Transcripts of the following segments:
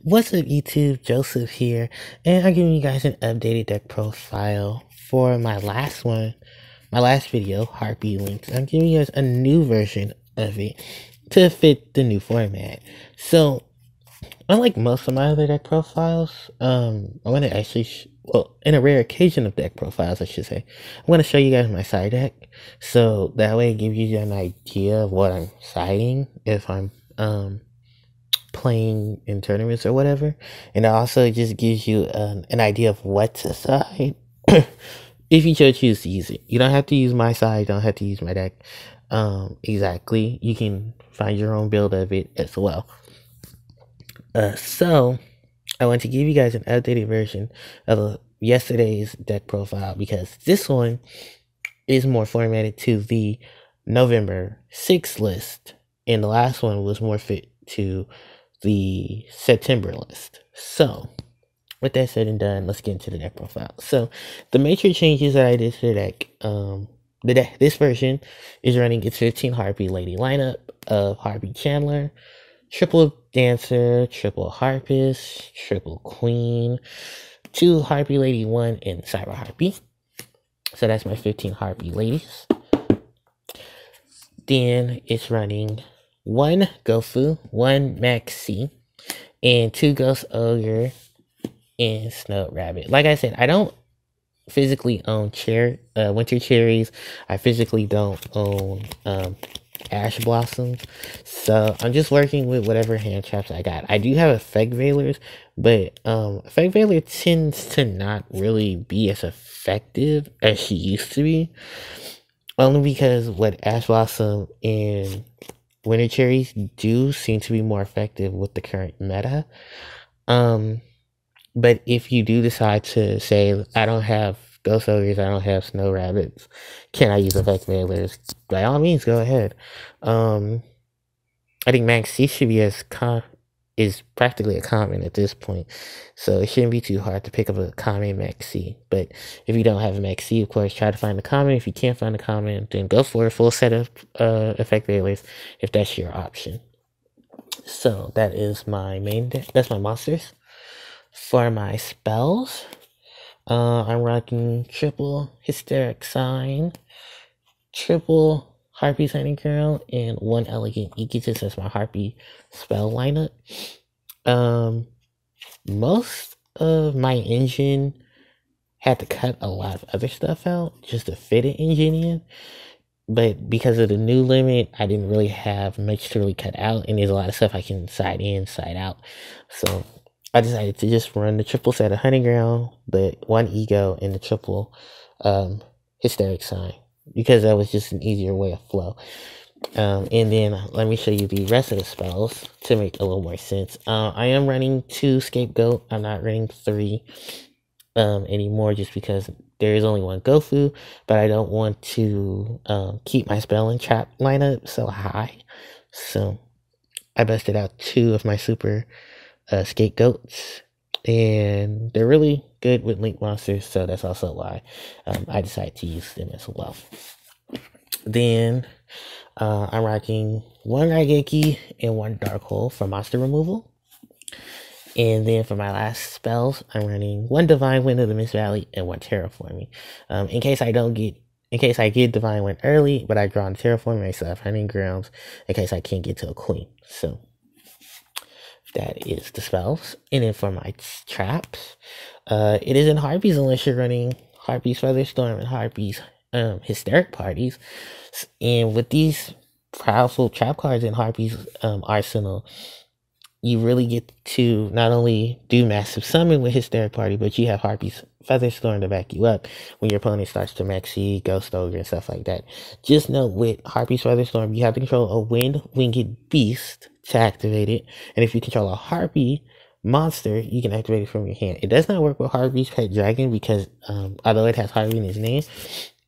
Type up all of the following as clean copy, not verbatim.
What's up YouTube, Joseph here, and I'm giving you guys an updated deck profile for my last video, Harpie Link. I'm giving you guys a new version of it to fit the new format. So, unlike most of my other deck profiles, I want to actually, in a rare occasion of deck profiles, I should say, I'm going to show you guys my side deck, so that way it gives you an idea of what I'm siding if I'm, playing in tournaments or whatever, and it also just gives you an idea of what to side if you choose to use it. You don't have to use my side, you don't have to use my deck exactly. You can find your own build of it as well. So I want to give you guys an updated version of yesterday's deck profile, because this one is more formatted to the November 6th list, and the last one was more fit to the September list. So, with that said and done, let's get into the deck profile. So, the major changes that I did to the deck, this version is running its 15 Harpie Lady lineup of Harpie Chandler, triple Dancer, triple Harpist, triple Queen, 2 Harpie Lady 1, and Cyber Harpie. So that's my 15 Harpie Ladies. Then it's running 1 Gofu, 1 Maxi, and 2 Ghost Ogre and Snow Rabbit. Like I said, I don't physically own Winter Cherries. I physically don't own Ash Blossoms. So I'm just working with whatever hand traps I got. I do have Effect Veilers, but Effect Veiler tends to not really be as effective as she used to be. Only because what Ash Blossom and Winter Cherries do seem to be more effective with the current meta. But if you do decide to say, I don't have Ghost Ogres, I don't have Snow Rabbits, can I use Effect Veilers? By all means, go ahead. I think Max C should be is practically a common at this point, so it shouldn't be too hard to pick up a common Max C. But if you don't have a Max C, of course, try to find a common. If you can't find a common, then go for a full set of Effect Veilers if that's your option. So that is my main deck. That's my monsters. For my spells, I'm rocking triple Hysteric Sign, triple Harpie Signing Girl, and 1 Elegant Egotist as my Harpie spell lineup. Most of my engine had to cut a lot of other stuff out just to fit an engine in, but because of the new limit, I didn't really have much to really cut out, and there's a lot of stuff I can side in, side out. So I decided to just run the triple set of Hunting Ground, the 1 Ego, and the triple Hysteric Sign, because that was just an easier way of flow. And then let me show you the rest of the spells to make a little more sense. I am running 2 Scapegoat. I'm not running 3 anymore, just because there is only 1 Gofu, but I don't want to keep my spell and trap lineup so high. So I busted out 2 of my super Scapegoats, and they're really good with Link monsters, so that's also why I decided to use them as well. Then I'm rocking 1 Raigeki and 1 Dark Hole for monster removal. And then for my last spells, I'm running 1 Divine Wind of the Mist Valley and 1 Terraforming. In case I get Divine Wind early, but I draw on Terraforming, I still have Hunting Grounds in case I can't get to a Queen. So that is the spells. And then for my traps, it is in Harpies unless you're running Harpie's Featherstorm and Harpie's Hysteric Parties. And with these powerful trap cards in Harpie's arsenal, you really get to not only do massive summon with Hysteric Party, but you have Harpie's Featherstorm to back you up when your opponent starts to Maxi, Ghost Ogre, and stuff like that. Just note, with Harpie's Featherstorm, you have to control a Winged Beast to activate it, and if you control a Harpie monster, you can activate it from your hand. It does not work with Harpie's Pet Dragon, because although it has Harpie in its name,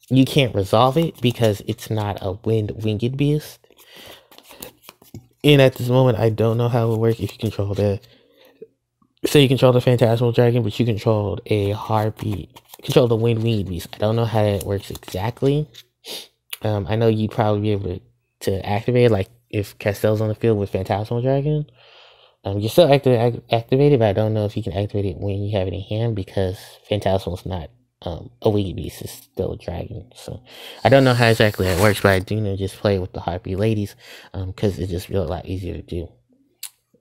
you can't resolve it because it's not a Winged Beast. And at this moment, I don't know how it would work if you control say you control the Phantasmal Dragon, but you controlled a Harpie, control the Winged Beast. I don't know how that works exactly. I know you'd probably be able to activate it, like if Castell's on the field with Phantasmal Dragon, You're still activated, but I don't know if you can activate it when you have it in hand because Phantasmal's not a winged beast, it's still a dragon. So I don't know how exactly that works, but I do know just play with the Harpie ladies because it's just really a lot easier to do.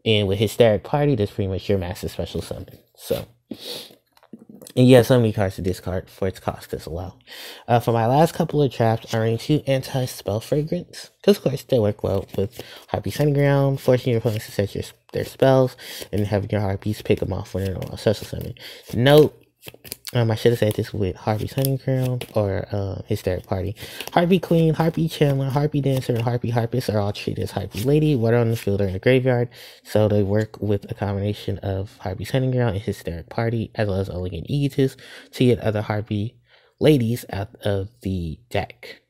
And with Hysteric Party, that's pretty much your master special summon. So, and you have so many cards to discard for its cost as well. For my last couple of traps, I ran 2 anti-spell fragrance. Because of course they work well with Harpie's Hunting Ground, forcing your opponents to set their spells, and having your Harpies pick them off when they're on special summon. Note, I should have said this with Harpie's Hunting Ground or Hysteric Party. Harpie Queen, Harpie Chandler, Harpie Dancer, and Harpie Harpist are all treated as Harpie Lady, whether on the field or in the graveyard. So they work with a combination of Harpie's Hunting Ground and Hysteric Party, as well as Elegant Egotist, to get other Harpie Ladies out of the deck.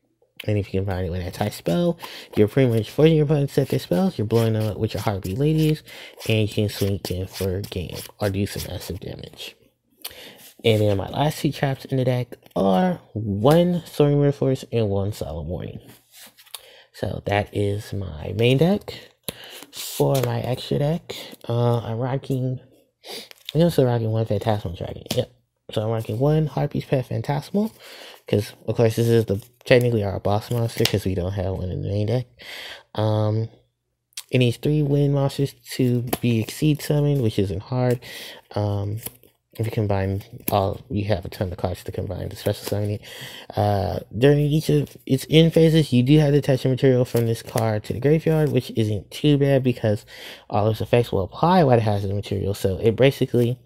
And if you combine it with anti-spell, you're pretty much forcing your opponent to set their spells, you're blowing them up with your Harpie Ladies, and you can swing in for a game or do some massive damage. And then my last 2 traps in the deck are 1 Soaring Metaphors and 1 Solemn Warning. So that is my main deck. For my extra deck, I'm also rocking 1 Phantasmal Dragon. Yep. So I'm rocking 1 Harpie's Pet Phantasmal. Because, of course, this is technically our boss monster because we don't have one in the main deck. It needs 3 wind monsters to be Exceed Summoned, which isn't hard. If you combine you have a ton of cards to combine to special summon it. During each of its end phases, you do have to attach a material from this card to the graveyard, which isn't too bad because all its effects will apply while it has the material. So it basically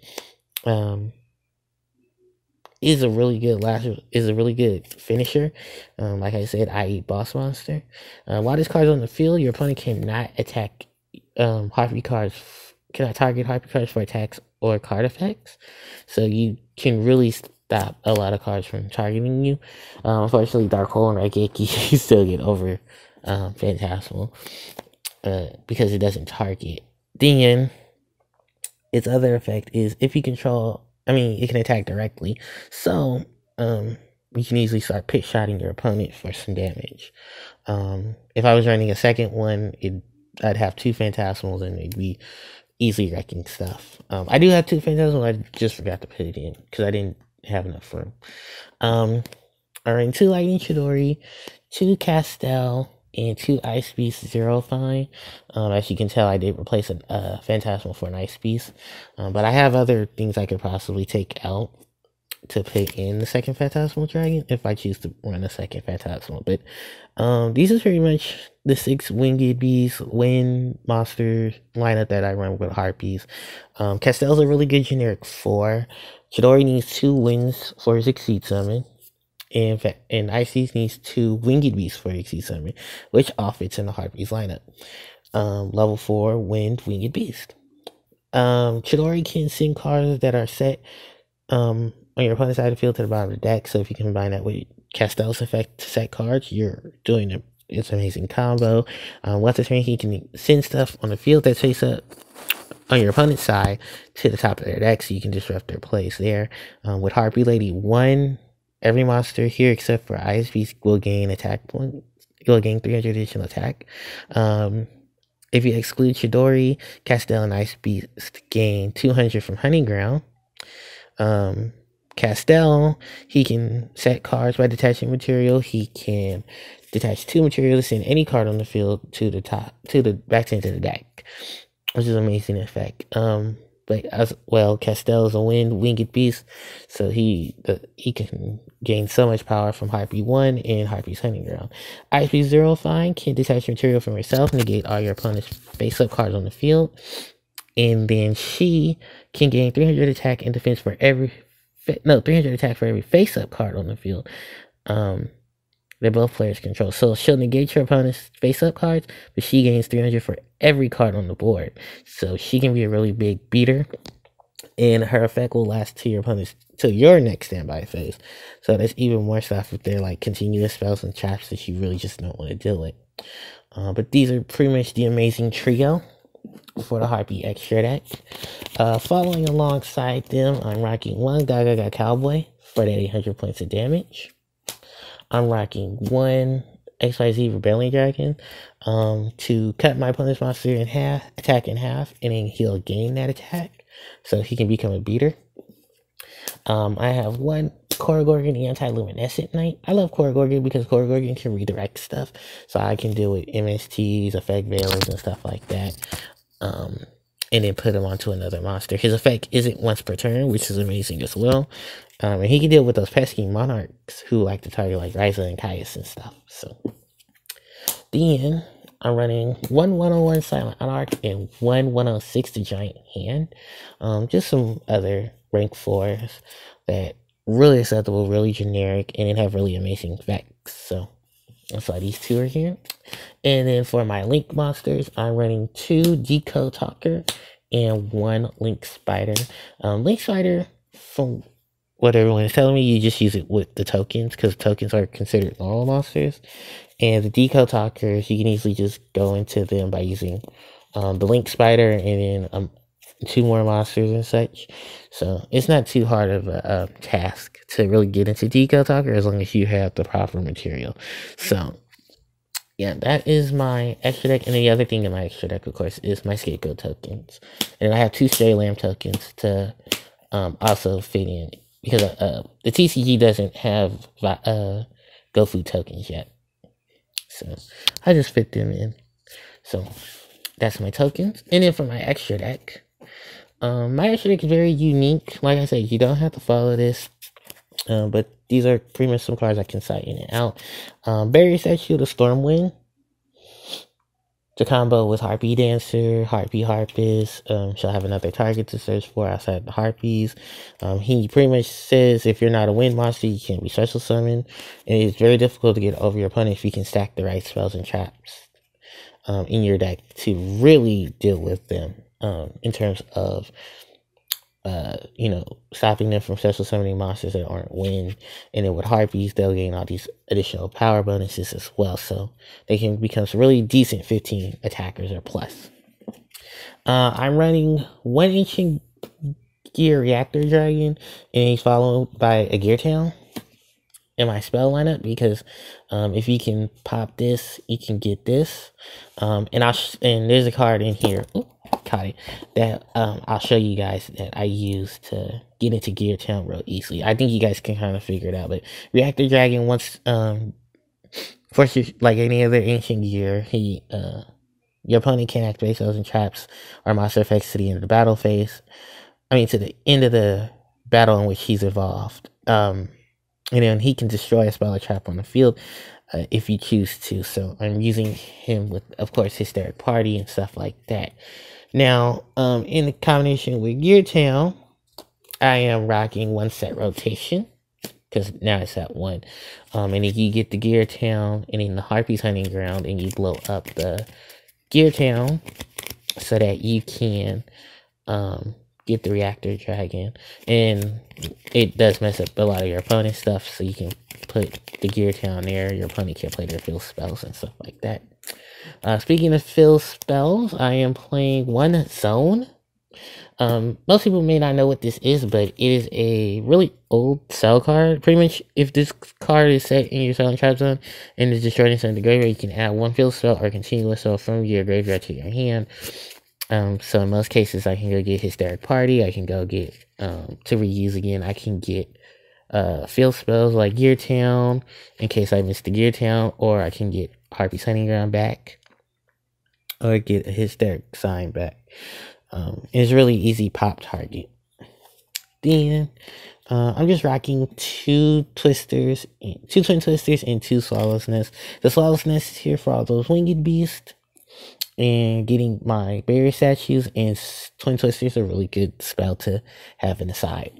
is a really good finisher. Like I said, i.e. boss monster. While this card is on the field, your opponent cannot attack Harpie cards. Cannot target Harpie cards for attacks or card effects, so you can really stop a lot of cards from targeting you. Unfortunately, Dark Hole and Raigeki you still get over Phantasmal because it doesn't target. Then its other effect is if you control, it can attack directly, so you can easily start pit shotting your opponent for some damage. If I was running a second one, I'd have 2 Phantasmals and it'd be easily wrecking stuff. I do have 2 Phantasmals, I just forgot to put it in because I didn't have enough room. I ran 2 Lightning Chidori, 2 Castel, and 2 Ice Beast Zero Fine. As you can tell, I did replace a Phantasmal for an Ice Beast, but I have other things I could possibly take out to put in the second Phantasmal Dragon if I choose to run a second Phantasmal. But these are pretty much the 6 Winged Beast wind monster lineup that I run with Harpies. Castel's a really good generic 4. Chidori needs 2 winds for his Exceed Summon. And Ice Beast needs 2 Winged Beasts for Exceed Summon, which all fits in the Harpies lineup. Level 4 Wind Winged Beast. Chidori can send cards that are set on your opponent's side of the field to the bottom of the deck, so if you combine that with Castel's effect to set cards, you're doing it's an amazing combo. Once a turn, he can send stuff on the field that's face up on your opponent's side to the top of their deck, so you can disrupt their plays there. With Harpie Lady 1, every monster here except for Ice Beast will gain attack points. Will gain 300 additional attack. If you exclude Chidori, Castel and Ice Beast gain 200 from Hunting Ground. Castel, he can set cards by detaching material. He can detach 2 materials, send any card on the field to the back into the deck, which is an amazing effect. But as well, Castel is a winged beast, so he can gain so much power from Harpie 1 and Harpie's Hunting Ground. Ice Beast Zero Fine can detach material from herself, negate all your opponent's face-up cards on the field, and then she can gain 300 attack and defense for 300 attack for every face-up card on the field that both players control. So she'll negate your opponent's face-up cards, but she gains 300 for every card on the board. So she can be a really big beater, and her effect will last to your next standby phase. So that's even more stuff if they're like continuous spells and traps that you really just don't want to deal with. But these are pretty much the amazing trio for the Harpie extra deck. Following alongside them, I'm rocking 1 Gaga Cowboy for that 800 points of damage. I'm rocking 1 XYZ Rebellion Dragon to cut my opponent's monster in half, attack in half, and then he'll gain that attack, so he can become a beater. I have one Korogorgon, the Anti-Luminescent Knight. I love Korogorgon because Korogorgon can redirect stuff, so I can deal with MSTs, effect veilers, and stuff like that. And then put him onto another monster. His effect isn't once per turn, which is amazing as well. And he can deal with those pesky monarchs who like to target like Ryza and Caius and stuff. So then I'm running 1/101 Silent Monarch and 1/106 the Giant Hand. Just some other rank 4s that really acceptable, really generic, and then have really amazing effects. So that's why these two are here. And then for my Link monsters, I'm running 2 Decode Talker and 1 Link Spider. Link Spider, from what everyone is telling me, you just use it with the tokens, because tokens are considered normal monsters. And the Decode Talkers, you can easily just go into them by using the Link Spider and then 2 more monsters and such. So it's not too hard of a task to really get into Decode Talker as long as you have the proper material. So yeah, that is my extra deck. And the other thing in my extra deck, of course, is my Scapegoat tokens. And I have 2 Stray Lamb tokens to also fit in, because the TCG doesn't have GoFu tokens yet. So I just fit them in. So that's my tokens. And then for my extra deck, my extra deck is very unique. Like I said, you don't have to follow this. But these are pretty much some cards I can cite in and out. Barrier Statue, the Stormwind, to combo with Harpie Dancer, Harpie Harpist. She'll have another target to search for outside the Harpies. He pretty much says if you're not a wind monster, you can't be special summoned. And it's very difficult to get over your opponent if you can stack the right spells and traps in your deck to really deal with them in terms of stopping them from special summoning monsters that aren't wind. And then with Harpies, they'll gain all these additional power bonuses as well, so they can become some really decent 15 attackers or plus. I'm running 1 Ancient Gear Reactor Dragon, and he's followed by a Gear Town in my spell lineup, because if you can pop this, you can get this. And there's a card in here. Ooh, caught it, that I'll show you guys that I use to get into Gear Town real easily. I think you guys can kind of figure it out. But Reactor Dragon, once like any other Ancient Gear, your opponent can activate spells and traps or monster effects to the end of the battle phase. To the end of the battle in which he's involved. And then he can destroy a spell or trap on the field if you choose to. So I'm using him with, of course, Hysteric Party and stuff like that. Now, in combination with Gear Town, I am rocking 1 set rotation, because now it's at 1. And if you get the Gear Town and then the Harpie's Hunting Ground, and you blow up the Gear Town so that you can get the Reactor Dragon, and it does mess up a lot of your opponent's stuff, so you can put the Gear Town there. Your opponent can't play their fill spells and stuff like that. Speaking of fill spells, I am playing 1 Zone. Most people may not know what this is, but it is a really old cell card. Pretty much, if this card is set in your cell and trap zone and is destroyed inside the graveyard, you can add 1 fill spell or continuous spell from your graveyard to your hand. So in most cases, I can go get Hysteric Party. I can go get, to reuse again, I can get field spells like Gear Town in case I missed the Gear Town, or I can get Harpie's Hunting Ground back, or get a Hysteric Sign back. It's really easy pop target. Then I'm just rocking 2 Twisters, 2 Twin Twisters, and 2 Swallow's Nest. The Swallow's Nest is here for all those winged beasts, and getting my Barrier Statues, and Twin Twisters are a really good spell to have in the side.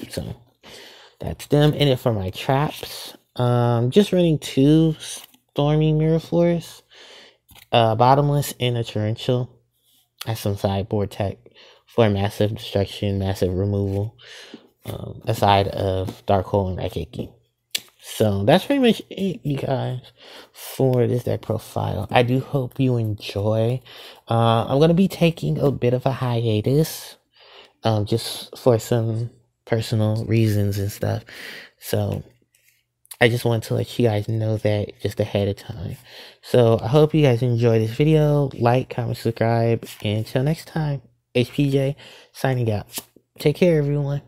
So that's them. And then for my traps, just running 2 Stormy Mirrorforce, Bottomless, and a Torrential as some sideboard tech for massive destruction, massive removal, aside of Dark Hole and Raigeki. So that's pretty much it, you guys, for this deck profile. I do hope you enjoy. I'm going to be taking a bit of a hiatus, just for some personal reasons and stuff. So I just wanted to let you guys know that just ahead of time. So I hope you guys enjoy this video. Like, comment, subscribe, and until next time, HPJ signing out. Take care, everyone.